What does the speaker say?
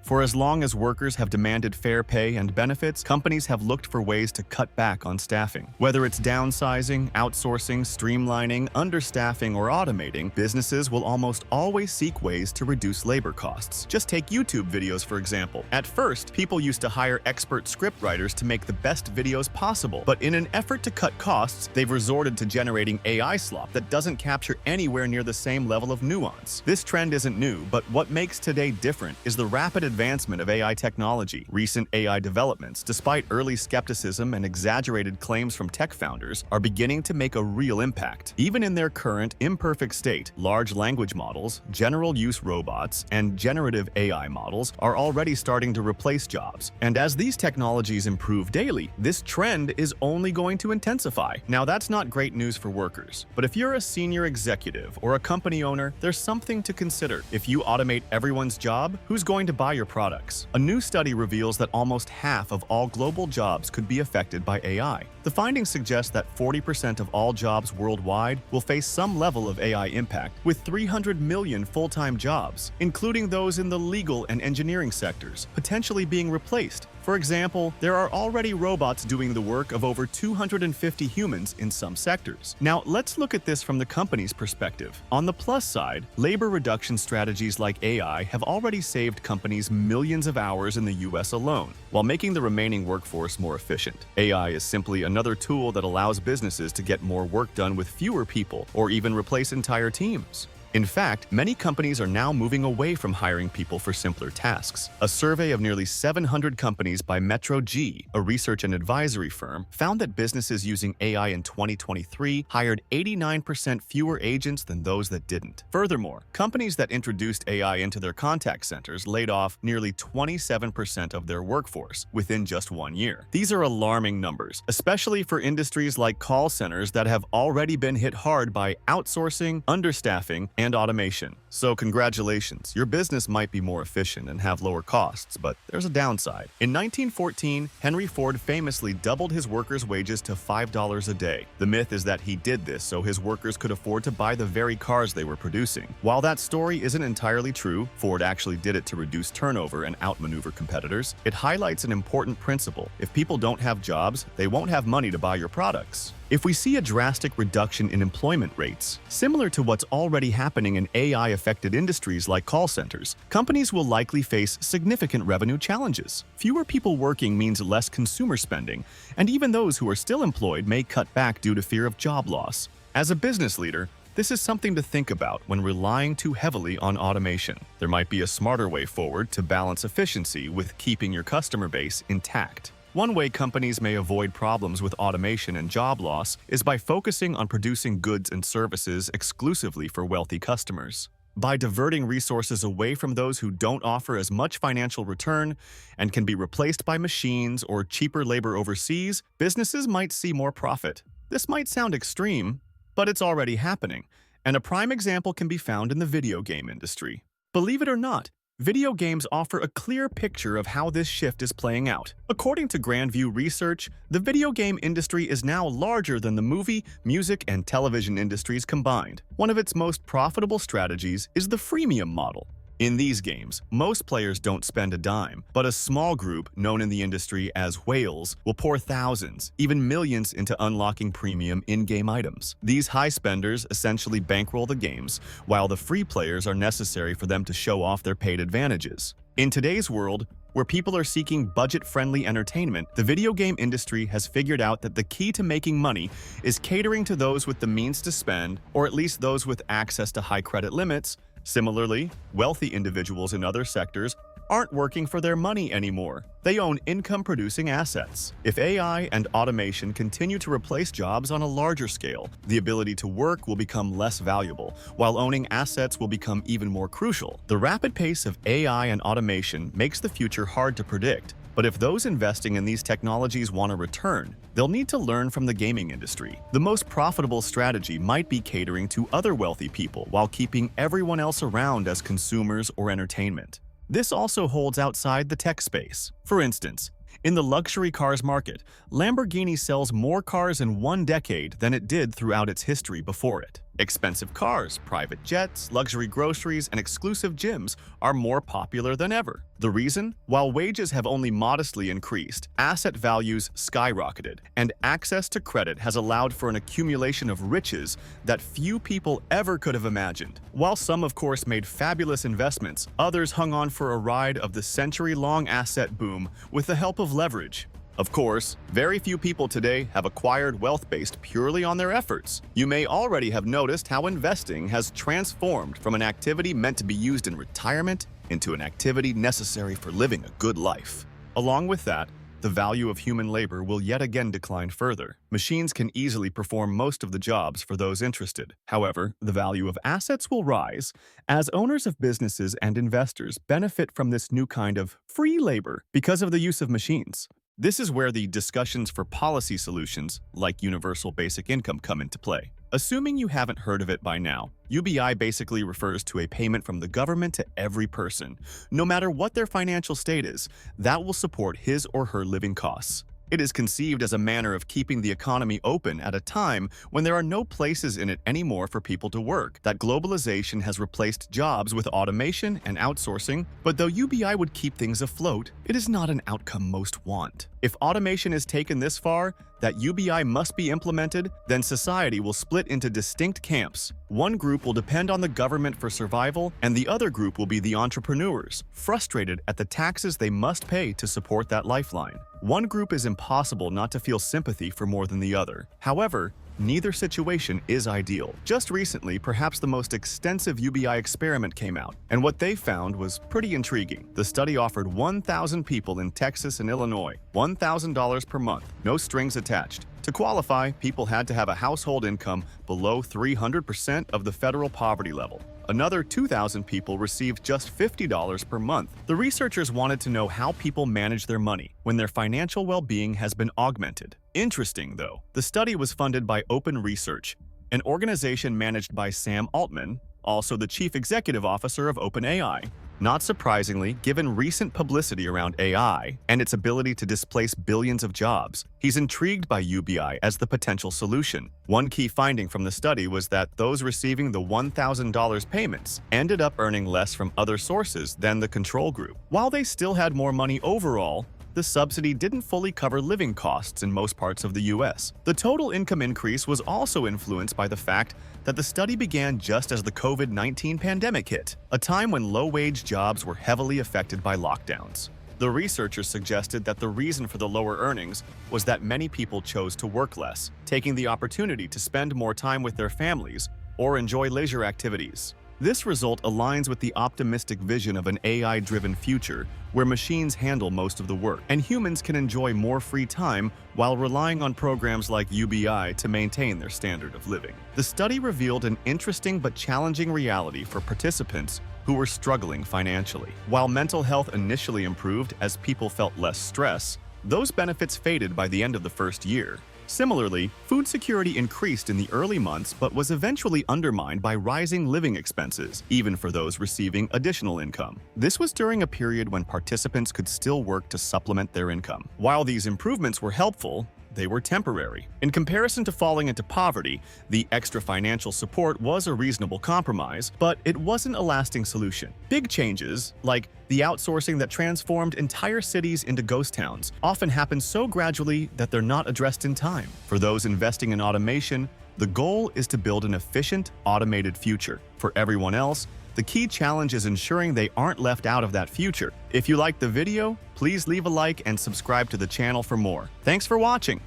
For as long as workers have demanded fair pay and benefits, companies have looked for ways to cut back on staffing. Whether it's downsizing, outsourcing, streamlining, understaffing, or automating, businesses will almost always seek ways to reduce labor costs. Just take YouTube videos, for example. At first, people used to hire expert scriptwriters to make the best videos possible, but in an effort to cut costs, they've resorted to generating AI slop that doesn't capture anywhere near the same level of nuance. This trend isn't new, but what makes today different is the rapid advancement of AI technology. Recent AI developments, despite early skepticism and exaggerated claims from tech founders, are beginning to make a real impact. Even in their current, imperfect state, large language models, general-use robots, and generative AI models are already starting to replace jobs. And as these technologies improve daily, this trend is only going to intensify. Now, that's not great news for workers, but if you're a senior executive or a company owner, there's something to consider. If you automate everyone's job, who's going to buy your products? A new study reveals that almost half of all global jobs could be affected by AI. The findings suggest that 40% of all jobs worldwide will face some level of AI impact, with 300 million full-time jobs, including those in the legal and engineering sectors, potentially being replaced. For example, there are already robots doing the work of over 250 humans in some sectors. Now, let's look at this from the company's perspective. On the plus side, labor reduction strategies like AI have already saved companies millions of hours in the US alone, while making the remaining workforce more efficient. AI is simply another tool that allows businesses to get more work done with fewer people, or even replace entire teams. In fact, many companies are now moving away from hiring people for simpler tasks. A survey of nearly 700 companies by Metro G, a research and advisory firm, found that businesses using AI in 2023 hired 89% fewer agents than those that didn't. Furthermore, companies that introduced AI into their contact centers laid off nearly 27% of their workforce within just 1 year. These are alarming numbers, especially for industries like call centers that have already been hit hard by outsourcing, understaffing, and automation. So congratulations, your business might be more efficient and have lower costs, but there's a downside. In 1914, Henry Ford famously doubled his workers' wages to $5 a day. The myth is that he did this so his workers could afford to buy the very cars they were producing. While that story isn't entirely true, Ford actually did it to reduce turnover and outmaneuver competitors. It highlights an important principle. If people don't have jobs, they won't have money to buy your products. If we see a drastic reduction in employment rates, similar to what's already happening in AI-affected industries like call centers, companies will likely face significant revenue challenges. Fewer people working means less consumer spending, and even those who are still employed may cut back due to fear of job loss. As a business leader, this is something to think about when relying too heavily on automation. There might be a smarter way forward to balance efficiency with keeping your customer base intact. One way companies may avoid problems with automation and job loss is by focusing on producing goods and services exclusively for wealthy customers. By diverting resources away from those who don't offer as much financial return and can be replaced by machines or cheaper labor overseas, businesses might see more profit. This might sound extreme, but it's already happening, and a prime example can be found in the video game industry. Believe it or not, video games offer a clear picture of how this shift is playing out. According to Grandview Research, the video game industry is now larger than the movie, music, and television industries combined. One of its most profitable strategies is the freemium model. In these games, most players don't spend a dime, but a small group, known in the industry as whales, will pour thousands, even millions into unlocking premium in-game items. These high spenders essentially bankroll the games, while the free players are necessary for them to show off their paid advantages. In today's world, where people are seeking budget-friendly entertainment, the video game industry has figured out that the key to making money is catering to those with the means to spend, or at least those with access to high credit limits. Similarly, wealthy individuals in other sectors aren't working for their money anymore. They own income-producing assets. If AI and automation continue to replace jobs on a larger scale, the ability to work will become less valuable, while owning assets will become even more crucial. The rapid pace of AI and automation makes the future hard to predict, but if those investing in these technologies want a return, they'll need to learn from the gaming industry. The most profitable strategy might be catering to other wealthy people while keeping everyone else around as consumers or entertainment. This also holds outside the tech space. For instance, in the luxury cars market, Lamborghini sells more cars in 1 decade than it did throughout its history before it. Expensive cars, private jets, luxury groceries, and exclusive gyms are more popular than ever. The reason? While wages have only modestly increased, asset values skyrocketed, and access to credit has allowed for an accumulation of riches that few people ever could have imagined. While some, of course, made fabulous investments, others hung on for a ride of the century-long asset boom with the help of leverage. Of course, very few people today have acquired wealth based purely on their efforts. You may already have noticed how investing has transformed from an activity meant to be used in retirement into an activity necessary for living a good life. Along with that, the value of human labor will yet again decline further. Machines can easily perform most of the jobs for those interested. However, the value of assets will rise as owners of businesses and investors benefit from this new kind of free labor because of the use of machines. This is where the discussions for policy solutions, like universal basic income, come into play. Assuming you haven't heard of it by now, UBI basically refers to a payment from the government to every person, no matter what their financial state is, that will support his or her living costs. It is conceived as a manner of keeping the economy open at a time when there are no places in it anymore for people to work, that globalization has replaced jobs with automation and outsourcing, but though UBI would keep things afloat, it is not an outcome most want. If automation is taken this far, that UBI must be implemented, then society will split into distinct camps. One group will depend on the government for survival, and the other group will be the entrepreneurs, frustrated at the taxes they must pay to support that lifeline. One group is impossible not to feel sympathy for more than the other. However, neither situation is ideal. Just recently, perhaps the most extensive UBI experiment came out, and what they found was pretty intriguing. The study offered 1,000 people in Texas and Illinois $1,000 per month, no strings attached. To qualify, people had to have a household income below 300% of the federal poverty level. Another 2,000 people received just $50 per month. The researchers wanted to know how people manage their money when their financial well-being has been augmented. Interesting, though, the study was funded by Open Research, an organization managed by Sam Altman, also the chief executive officer of OpenAI. Not surprisingly, given recent publicity around AI and its ability to displace billions of jobs, he's intrigued by UBI as the potential solution. One key finding from the study was that those receiving the $1,000 payments ended up earning less from other sources than the control group. While they still had more money overall, the subsidy didn't fully cover living costs in most parts of the US. The total income increase was also influenced by the fact that the study began just as the COVID-19 pandemic hit, a time when low-wage jobs were heavily affected by lockdowns. The researchers suggested that the reason for the lower earnings was that many people chose to work less, taking the opportunity to spend more time with their families or enjoy leisure activities. This result aligns with the optimistic vision of an AI-driven future where machines handle most of the work, and humans can enjoy more free time while relying on programs like UBI to maintain their standard of living. The study revealed an interesting but challenging reality for participants who were struggling financially. While mental health initially improved as people felt less stress, those benefits faded by the end of the first year. Similarly, food security increased in the early months but was eventually undermined by rising living expenses, even for those receiving additional income. This was during a period when participants could still work to supplement their income. While these improvements were helpful, they were temporary. In comparison to falling into poverty, the extra financial support was a reasonable compromise, but it wasn't a lasting solution. Big changes, like the outsourcing that transformed entire cities into ghost towns, often happen so gradually that they're not addressed in time. For those investing in automation, the goal is to build an efficient, automated future. For everyone else, the key challenge is ensuring they aren't left out of that future. If you liked the video, please leave a like and subscribe to the channel for more. Thanks for watching!